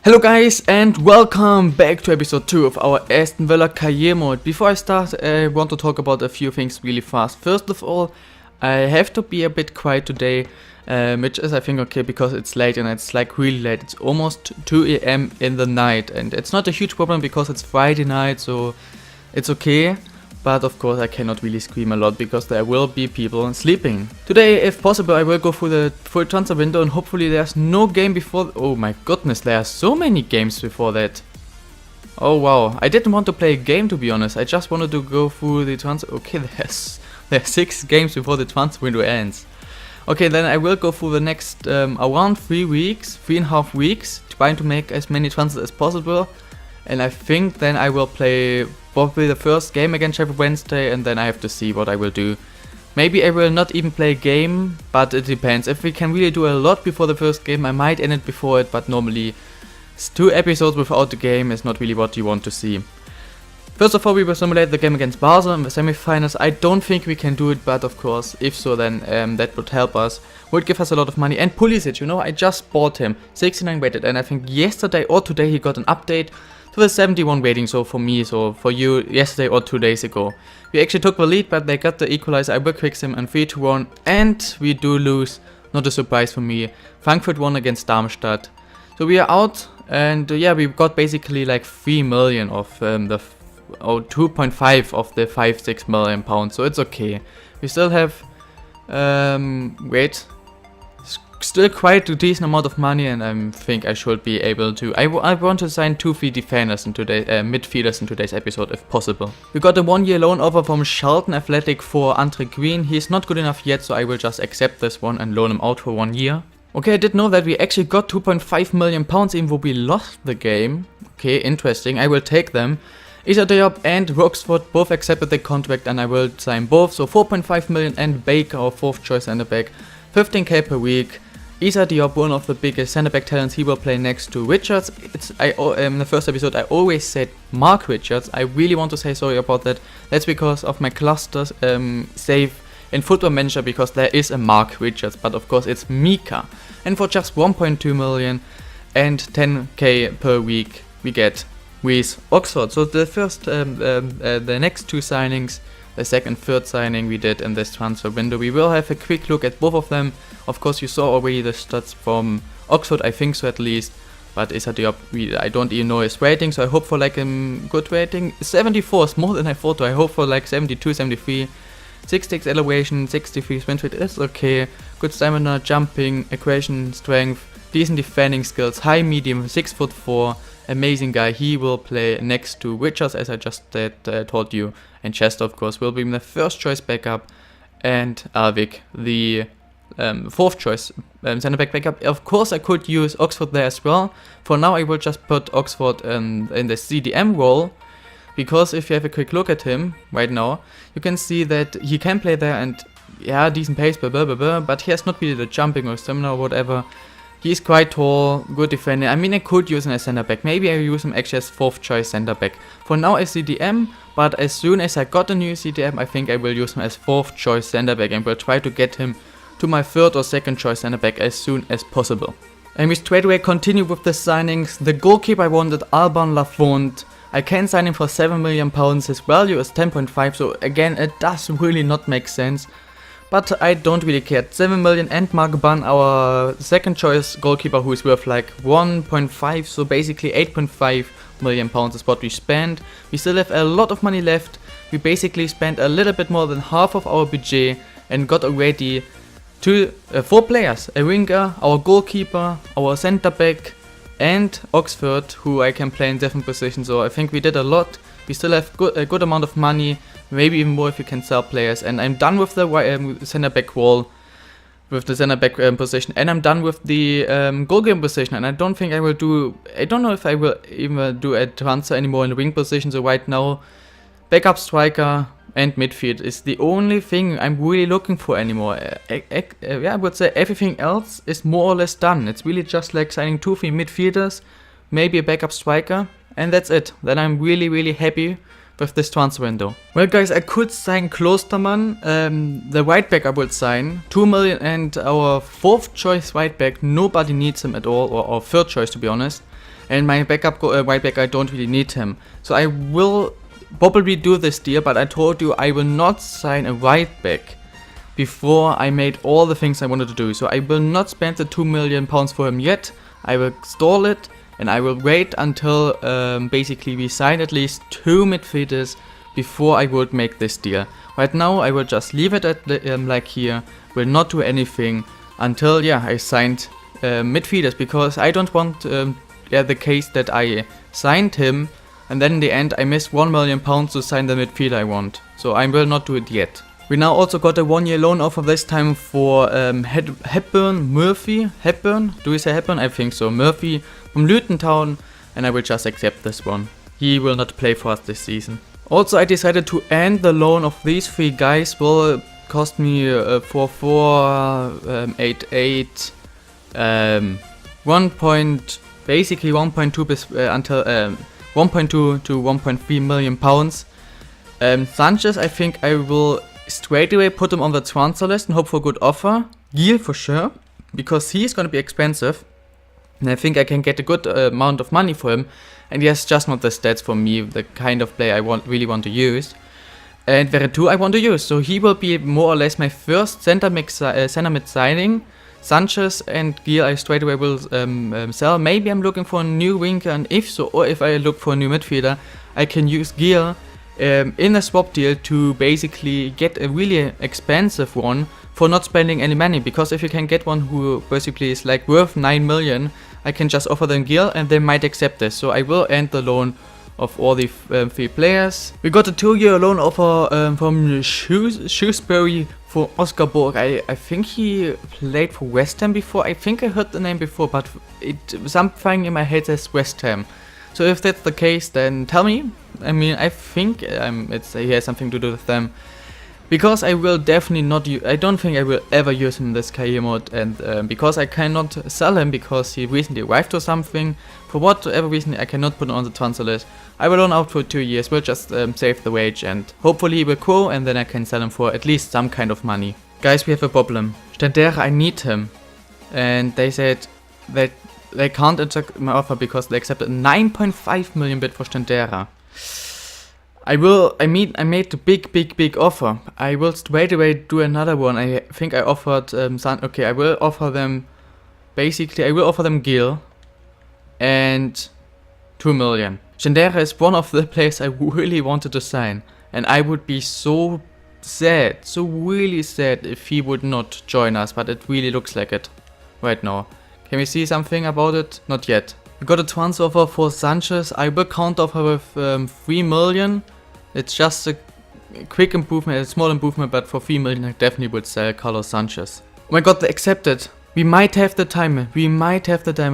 Hello guys and welcome back to episode 2 of our Aston Villa career mode. Before I start, I want to talk about a few things really fast. First of all, I have to be a bit quiet today, which is I think okay because it's late and it's like really late. It's almost 2 AM in the night and it's not a huge problem because it's Friday night, so it's okay. But of course I cannot really scream a lot because there will be people sleeping. Today, if possible, I will go through the full transfer window and hopefully there's no game before. Oh my goodness, there are so many games before that. Oh wow, I didn't want to play a game to be honest. I just wanted to go through the transfer. Okay, there's 6 games before the transfer window ends. Okay, then I will go through the next around 3.5 weeks, trying to make as many transfers as possible. And I think then I will play probably the first game against Sheffield Wednesday and then I have to see what I will do. Maybe I will not even play a game, but it depends. If we can really do a lot before the first game, I might end it before it, but normally 2 episodes without the game is not really what you want to see. First of all, we will simulate the game against Basel in the semi-finals. I don't think we can do it, but of course, if so, then that would help us. Would give us a lot of money. And Pulisic, you know, I just bought him. 69 rated, and I think yesterday or today he got an update to the 71 rating, so for me, so for you, yesterday or 2 days ago. We actually took the lead, but they got the equalizer. I will quick him and 3-1, and we do lose. Not a surprise for me. Frankfurt won against Darmstadt. So we are out, and yeah, we got basically like 3 million of 2.5 of the 5-6 million pounds, so it's okay. We still have, still quite a decent amount of money, and I think I should be able to. I want to sign 2 free defenders in today, midfielders in today's episode if possible. We got a 1-year loan offer from Charlton Athletic for Andre Green. He's not good enough yet, so I will just accept this one and loan him out for 1 year. Okay, I did know that we actually got 2.5 million pounds even though we lost the game. Okay, interesting. I will take them. Issa Diop and Roxford both accepted the contract and I will sign both. So 4.5 million and Baker, our 4th choice centre back, 15k per week. Issa Diop, one of the biggest centre back talents, he will play next to Richards. In the first episode I always said Mark Richards. I really want to say sorry about that. That's because of my clusters save in Football Manager, because there is a Mark Richards, but of course it's Mika. And for just 1.2 million and 10k per week we get with Oxford. So the first, the next 2 signings, the second, third signing we did in this transfer window. We will have a quick look at both of them. Of course, you saw already the stats from Oxford, I think so at least. But Issa Diop, I don't even know his rating, so I hope for like a good rating. 74 is more than I thought, so I hope for like 72, 73. 66 elevation, 63 sprint rate is okay. Good stamina, jumping, equation, strength, decent defending skills, high medium, 6'4". Amazing guy. He will play next to Richards, as I just told you, and Chester of course will be the first choice backup, and Alvik the 4th choice centre back backup. Of course I could use Oxford there as well. For now I will just put Oxford in the CDM role, because if you have a quick look at him right now, you can see that he can play there and yeah, decent pace, blah blah blah blah, but he has not really the jumping or stamina or whatever. He's quite tall, good defender. I mean, I could use him as center back. Maybe I use him actually as 4th choice center back. For now as CDM, but as soon as I got a new CDM, I think I will use him as 4th choice center back and will try to get him to my 3rd or 2nd choice center back as soon as possible. And we straight away continue with the signings. The goalkeeper I wanted, Alban Lafont. I can sign him for 7 million pounds. His value is 10.5, so again, it does really not make sense. But I don't really care. 7 million and Mark Bunn, our 2nd choice goalkeeper, who is worth like 1.5, so basically 8.5 million pounds is what we spent. We still have a lot of money left. We basically spent a little bit more than half of our budget and got already 4 players. A winger, our goalkeeper, our centre back, and Oxford, who I can play in different positions. So I think we did a lot. We still have a good amount of money. Maybe even more if you can sell players. And I'm done with the center back wall, with the center back position, and I'm done with the goalkeeper position. And I don't think I will do. I don't know if I will even do a transfer anymore in the wing position. So right now, backup striker and midfield is the only thing I'm really looking for anymore. I would say everything else is more or less done. It's really just like signing 2 free midfielders, maybe a backup striker, and that's it. Then I'm really, really happy with this transfer window. Well guys, I could sign Klostermann, the right back I would sign, 2 million, and our 4th choice right back, nobody needs him at all, or our 3rd choice to be honest. And my backup right back, I don't really need him. So I will probably do this deal, but I told you I will not sign a right back before I made all the things I wanted to do. So I will not spend the £2 million for him yet. I will stall it and I will wait until basically we sign at least 2 midfielders before I would make this deal. Right now I will just leave it at like here, will not do anything until I signed midfielders, because I don't want the case that I signed him and then in the end I missed £1 million to sign the midfielder I want. So I will not do it yet. We now also got a 1-year loan offer, this time for Hepburn, do we say Hepburn? I think so, Murphy from Luton Town, and I will just accept this one. He will not play for us this season. Also I decided to end the loan of these 3 guys, will cost me 4.88, 1.2 until 1.2 to 1.3 million pounds. Sanchez, I think I will straight away put him on the transfer list and hope for a good offer. Gil for sure, because he is going to be expensive. And I think I can get a good amount of money for him. And he has just not the stats for me, the kind of player I really want to use. And Veretout I want to use. So he will be more or less my first center mid signing. Sanchez and Gil I straight away will sell. Maybe I'm looking for a new winger, and if so, or if I look for a new midfielder, I can use Gil in a swap deal to basically get a really expensive one for not spending any money, because if you can get one who basically is like worth 9 million, I can just offer them Gil and they might accept this. So I will end the loan of all the 3 players. We got a 2-year loan offer from Shrewsbury for Oscar Borg. I think he played for West Ham before. I think I heard the name before, but something in my head says West Ham. So if that's the case, then tell me. I mean, I think he has something to do with them. Because I will definitely not I don't think I will ever use him in this career mode, and because I cannot sell him because he recently arrived or something, for whatever reason I cannot put him on the transfer list. I will loan out for 2 years, we'll just save the wage and hopefully he will grow, and then I can sell him for at least some kind of money. Guys, we have a problem. Stendera, I need him. And they said that they can't accept my offer because they accepted a 9.5 million bid for Stendera. I made the big offer. I will straight away do another one. I think I offered I will offer them Gil and 2 million. Stendera is one of the players I really wanted to sign, and I would be so really sad if he would not join us, but it really looks like it right now. Can we see something about it? Not yet. We got a transfer offer for Sanchez. I will counter offer with 3 million. It's just a quick improvement, a small improvement, but for 3 million I definitely would sell Carlos Sanchez. Oh my god, they accepted. We might have the time.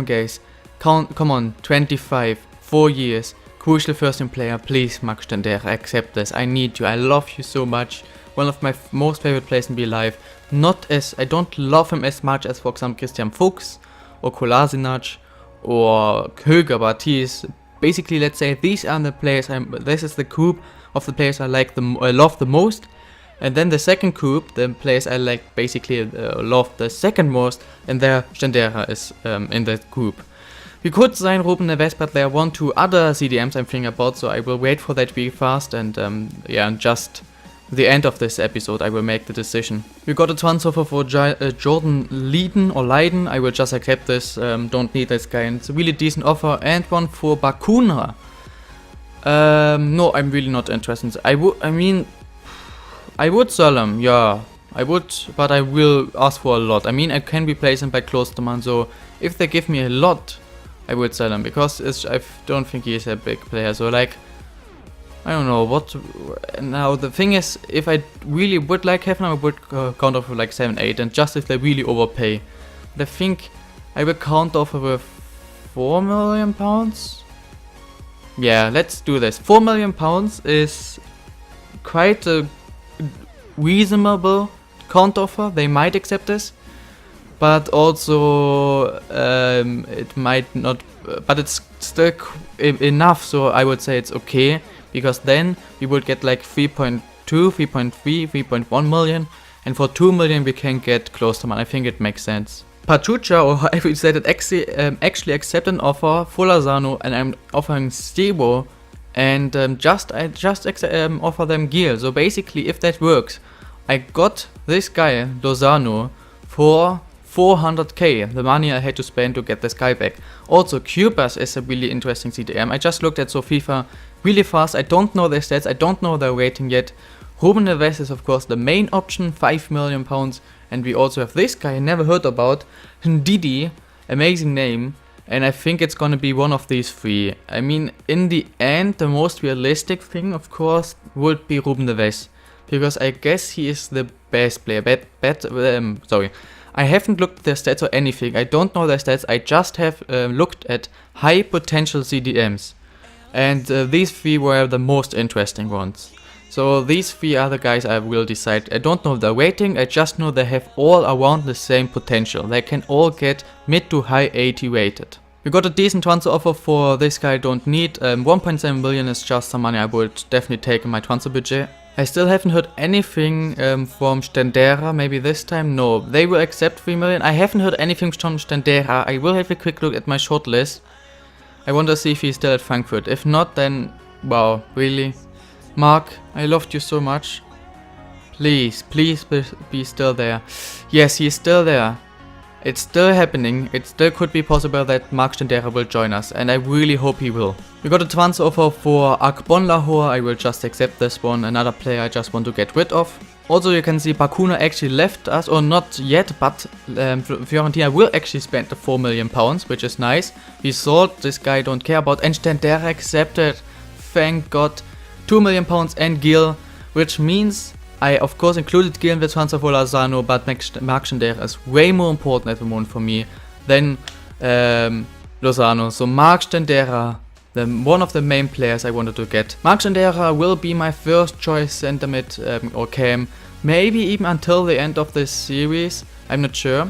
Guys. Come on, 25, 4 years. Crucial first team player. Please, Max Stendera, accept this. I need you. I love you so much. One of my most favorite players in real life. I don't love him as much as, for example, Christian Fuchs or Kolasinac or Köger, but he is basically, let's say, these are the players. This is the group of the players I love the most, and then the second group, the players I love the second most, and there Stendera is in that group. We could sign Ruben Neves, but there are 1-2 other CDMs I'm thinking about, so I will wait for that to be fast, and just the end of this episode I will make the decision. We got a transfer offer for Jordan Leiden. I will just accept this, don't need this guy, and it's a really decent offer, and one for Bakuna. No, I'm really not interested. I would sell him, yeah, I would, but I will ask for a lot. I mean, I can replace him by Klosterman, so if they give me a lot, I would sell him, because I don't think he is a big player, so like, I don't know what. Now the thing is, if I really would like have him, I would count off with like 7-8, and just if they really overpay. But I think I will count off with 4 million pounds. Yeah, let's do this. 4 million pounds is quite a reasonable count offer. They might accept this, but also it might not. But it's still enough, so I would say it's okay. Because then we would get like 3.2, 3.3, 3.1 million, and for 2 million we can get Klosterman. I think it makes sense. Pachuca, or however you said it, actually accept an offer for Lozano, and I'm offering Stebo, and I just offer them gear. So basically, if that works, I got this guy, Lozano, for 400k, the money I had to spend to get this guy back. Also, Cubas is a really interesting CDM. I just looked at FIFA really fast. I don't know their stats, I don't know their rating yet. Ruben Neves is of course the main option, 5 million pounds. And we also have this guy I never heard about, Ndidi, amazing name. And I think it's gonna be one of these three. I mean, in the end, the most realistic thing, of course, would be Ruben Neves. Because I guess he is the best player. Sorry. I haven't looked at their stats or anything. I don't know their stats. I just have looked at high potential CDMs. And these three were the most interesting ones. So these three are the guys I will decide. I don't know their rating. I just know they have all around the same potential. They can all get mid to high 80 rated. We got a decent transfer offer for this guy I don't need. 1.7 million is just some money I would definitely take in my transfer budget. I still haven't heard anything from Stendera, maybe this time, no. They will accept 3 million. I haven't heard anything from Stendera. I will have a quick look at my shortlist. I want to see if he's still at Frankfurt. If not, then, wow, really? Mark, I loved you so much. Please be still there. Yes, he's still there. It's still happening. It still could be possible that Mark Stendera will join us, and I really hope he will. We got a transfer offer for Akbon Lahore. I will just accept this one. Another player I just want to get rid of. Also, you can see Bakuna actually left us, or not yet, but Fiorentina will actually spend the 4 million pounds, which is nice. We thought this guy don't care about, and Stendera accepted. Thank God. 2 million pounds and Gil, which means I of course included Gil in the transfer for Lozano, but Mark Stendera is way more important at the moment for me than Lozano. So Mark Stendera, one of the main players I wanted to get. Mark Stendera will be my first choice center mid or cam, maybe even until the end of this series, I'm not sure.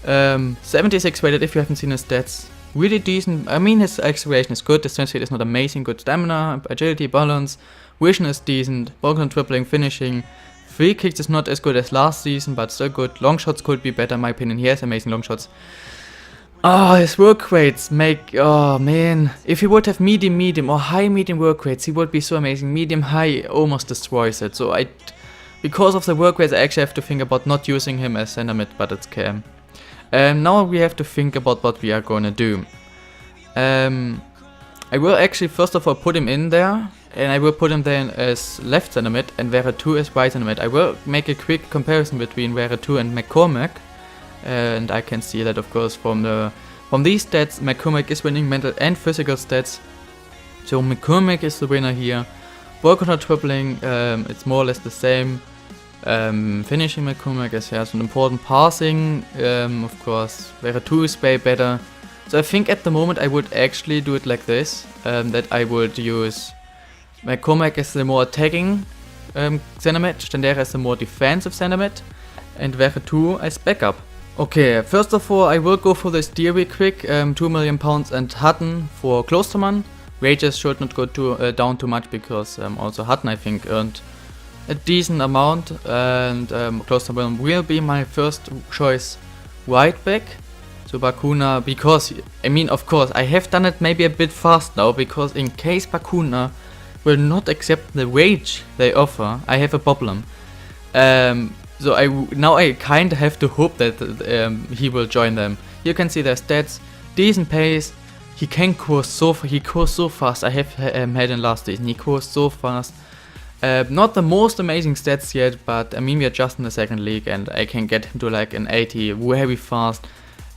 76 rated if you haven't seen his stats. Really decent. I mean, his acceleration is good, his strength speed is not amazing, good stamina, agility, balance, vision is decent, ball control, dribbling, finishing. Free kicks is not as good as last season, but still good. Long shots could be better in my opinion. He has amazing long shots. Oh, his work rates make, oh man. If he would have medium or high medium work rates, he would be so amazing. Medium high almost destroys it. So because of the work rates, I actually have to think about not using him as center mid, but it's cam. Now we have to think about what we are gonna do. I will actually first of all put him in there, and I will put him there as left center mid and Veretout as right center mid. I will make a quick comparison between Veretout and McCormack, and I can see that of course from these stats McCormack is winning mental and physical stats. So McCormack is the winner here. Ball control, dribbling, it's more or less the same. Finishing McCormack has an important passing, of course Veretout is way better. So I think at the moment I would actually do it like this, that I would use McCormack as the more attacking center mid, Stendera as the more defensive center mid, and Veretout as backup. Okay, first of all I will go for this deal real quick, 2 million pounds and Hutton for Klostermann. Wages should not go down too much because also Hutton I think earned a decent amount, and Klostermann will be my first choice right back. So Bakuna, because I mean of course I have done it maybe a bit fast now, because in case Bakuna will not accept the wage they offer, I have a problem. So I kind of have to hope that he will join them. You can see their stats, decent pace. He can course so fast. I have had in last season. He coursed so fast. Not the most amazing stats yet, but I mean we are just in the second league and I can get him to like an 80 very fast.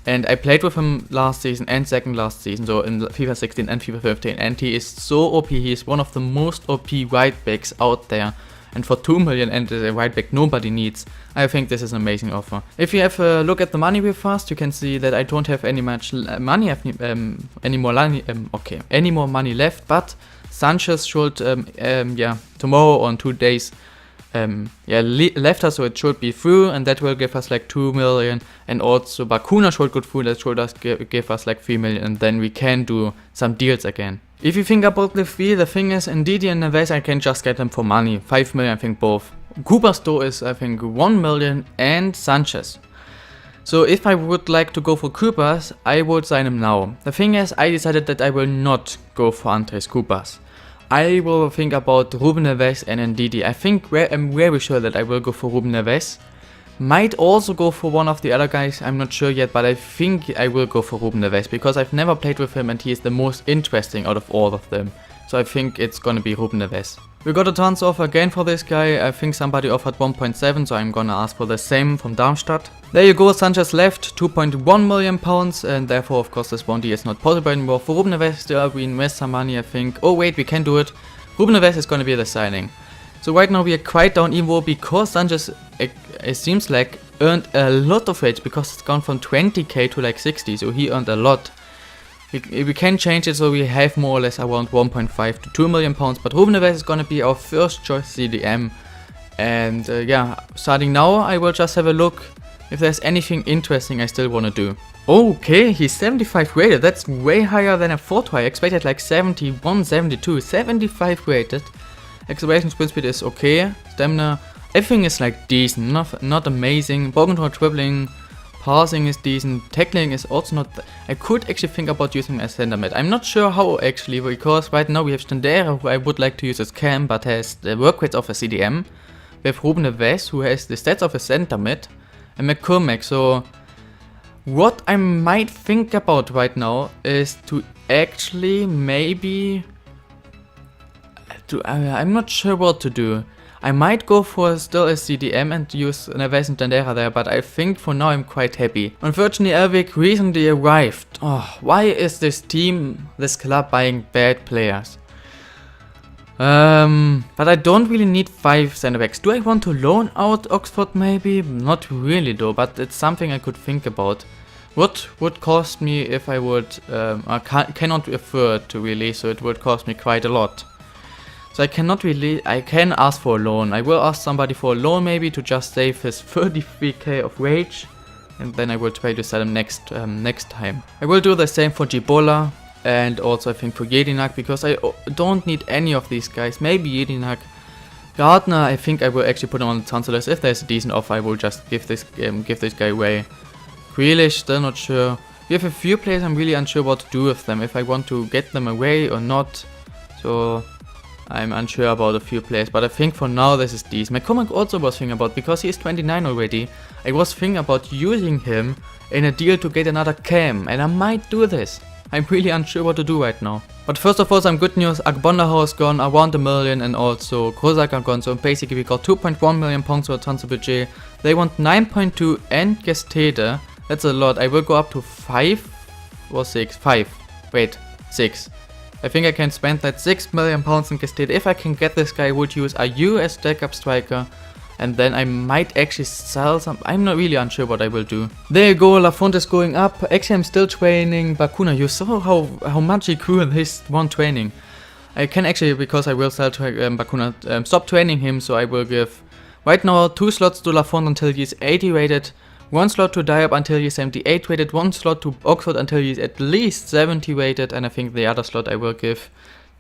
And I played with him last season and second last season, so in FIFA 16 and FIFA 15, and he is so OP. He is one of the most OP right backs out there, and for 2 million and a right back nobody needs, I think this is an amazing offer. If you have a look at the money real fast, you can see that I don't have any much money, any more money left, but Sanchez should tomorrow or in 2 days left us, so it should be through, and that will give us like 2 million, and also Bakuna should go through, that should give us like 3 million, and then we can do some deals again. If you think about the three, the thing is, Ndidi and Neves, I can just get them for money, 5 million I think both. Kubasto is I think 1 million, and Sanchez. So if I would like to go for Coopers, I would sign him now. The thing is, I decided that I will not go for Andres Coopers. I will think about Ruben Neves and Ndidi. I think I'm very sure that I will go for Ruben Neves. Might also go for one of the other guys, I'm not sure yet, but I think I will go for Ruben Neves because I've never played with him and he is the most interesting out of all of them. So I think it's gonna be Ruben Neves. We got a tons offer again for this guy. I think somebody offered 1.7, so I'm gonna ask for the same from Darmstadt. There you go, Sanchez left, 2.1 million pounds, and therefore of course this 1D is not possible anymore. For Ruben Neves still we invest some money, I think. Oh wait, we can do it. Ruben Neves is gonna be the signing. So right now we are quite down even because Sanchez, it seems like, earned a lot of wage because it's gone from 20k to like 60, so he earned a lot. We can change it so we have more or less around 1.5 to 2 million pounds, but Ruben Neves is gonna be our first choice CDM. And yeah, starting now I will just have a look if there's anything interesting I still wanna do. Okay, he's 75 rated, that's way higher than I thought. I expected like 71, 72, 75 rated. Acceleration, sprint speed is okay, stamina, everything is like decent, not amazing. Ball control, dribbling, passing is decent, tackling is also not. I could actually think about using him as center mid. I'm not sure how actually, because right now we have Stendera, who I would like to use as cam, but has the work rates of a CDM. We have Ruben Neves, who has the stats of a center mid, and McCormack. So what I might think about right now is to actually maybe I'm not sure what to do. I might go for still a CDM and use Neves and Tandera there, but I think for now I'm quite happy. Unfortunately, Elvik recently arrived. Oh, why is this team, this club buying bad players? But I don't really need 5 center backs. Do I want to loan out Oxford maybe? Not really though, but it's something I could think about. What would cost me if I would, I cannot afford to release, so it would cost me quite a lot. So I cannot really, I can ask for a loan. I will ask somebody for a loan maybe to just save his 33k of wage. And then I will try to sell him next time. I will do the same for Bulla and also I think for Jedinak, because I don't need any of these guys. Maybe Jedinak. Gardner, I think I will actually put him on the transfer list. If there's a decent offer, I will just give this guy away. Grealish, still not sure. We have a few players I'm really unsure what to do with them. If I want to get them away or not. So I'm unsure about a few players, but I think for now this is decent. McCormack also was thinking about, because he is 29 already, I was thinking about using him in a deal to get another cam, and I might do this. I'm really unsure what to do right now. But first of all, some good news. Agbondaho is gone, around $1 million, and also Kozak are gone, so basically we got 2.1 million pounds for a transfer budget. They want 9.2 and Gestede. That's a lot. I will go up to 5 or 6. 5. Wait, 6. I think I can spend that 6 million pounds in Gestede. If I can get this guy, I would use Ayew as backup striker. And then I might actually sell some. I'm not really unsure what I will do. There you go, Lafont is going up. Actually, I'm still training Bakuna. You saw how much he grew in this one training. I can actually, because I will sell Bakuna, stop training him. So I will give right now 2 slots to Lafont until he's 80 rated. 1 slot to Diab until he's 78 rated, 1 slot to Oxford until he's at least 70 rated, and I think the other slot I will give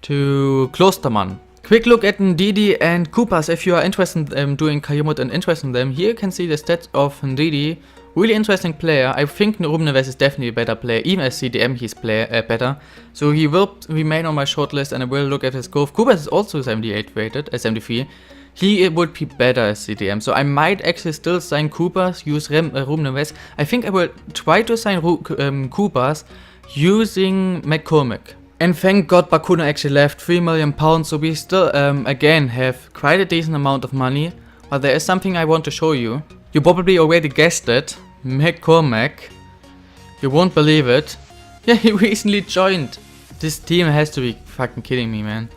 to Klostermann. Quick look at Ndidi and Coopers if you are interested in doing Kayumut and interested in them. Here you can see the stats of Ndidi. Really interesting player. I think Ruben Neves is definitely a better player. Even as CDM he's better. So he will remain on my shortlist and I will look at his growth. Coopers is also 78 rated, 73. He would be better as CDM, so I might actually still sign Coopers, use Ruben Neves. I think I will try to sign Coopers using McCormack. And thank God Bakuna actually left, 3 million pounds, so we still again have quite a decent amount of money. But there is something I want to show you. You probably already guessed it, McCormack. You won't believe it. Yeah, he recently joined. This team has to be fucking kidding me, man.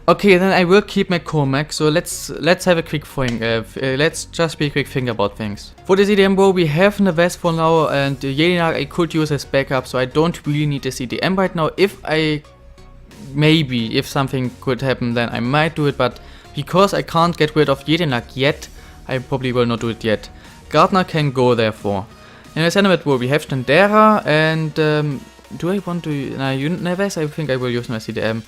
Okay, then I will keep McCormack, so let's have a quick thing, let's just be a quick thing about things. For the CDM bro, we have Neves for now, and Jedinak I could use as backup, so I don't really need a CDM right now. If something could happen, then I might do it, but because I can't get rid of Jedinak yet, I probably will not do it yet. Gardner can go therefore. In the center mid bro, we have Stendera, and do I want to, Neves, I think I will use my CDM.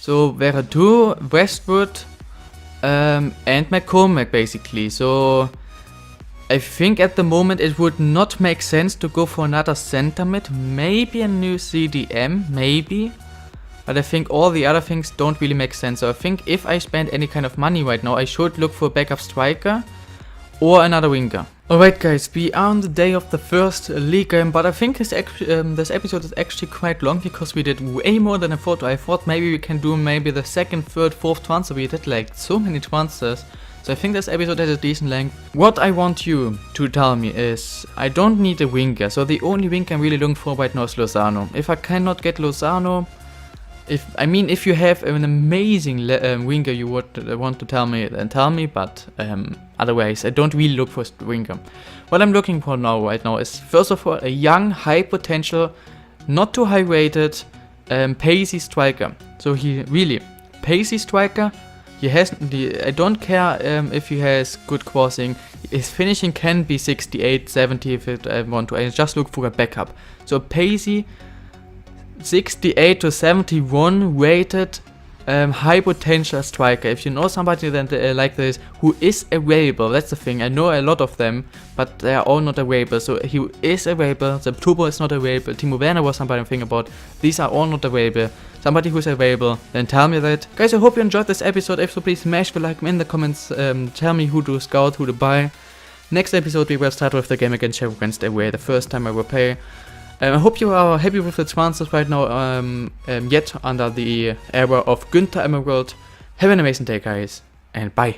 So Veretout, Westwood and McCormack basically. So I think at the moment it would not make sense to go for another center mid. Maybe a new CDM, maybe. But I think all the other things don't really make sense. So I think if I spend any kind of money right now, I should look for a backup striker or another winger. Alright guys, we are on the day of the first league game, but I think this episode is actually quite long because we did way more than I thought. I thought maybe we can do maybe the second, third, fourth transfer. We did like so many transfers. So I think this episode has a decent length. What I want you to tell me is I don't need a winger. So the only winger I'm really looking for right now is Lozano. If I cannot get Lozano, if you have an amazing winger you would want to tell me, then tell me, but otherwise I don't really look for a winger. What I'm looking for right now is first of all a young, high potential, not too high rated, pacey striker. So he really, pacey striker, he has, I don't care if he has good crossing, his finishing can be 68, 70 if I want to, I just look for a backup. So pacey, 68 to 71 rated high potential striker. If you know somebody that like this who is available, that's the thing. I know a lot of them, but they are all not available. So he is available. The Turbo is not available. Timo Werner was somebody I'm thinking about. These are all not available. Somebody who's available, then tell me that. Guys, I hope you enjoyed this episode. If so, please smash the like in the comments. Tell me who to scout, who to buy. Next episode we will start with the game against Sheffield Wednesday away. The first time I will play. I hope you are happy with the transfers right now, yet under the era of Günther Emerald. Have an amazing day guys, and bye.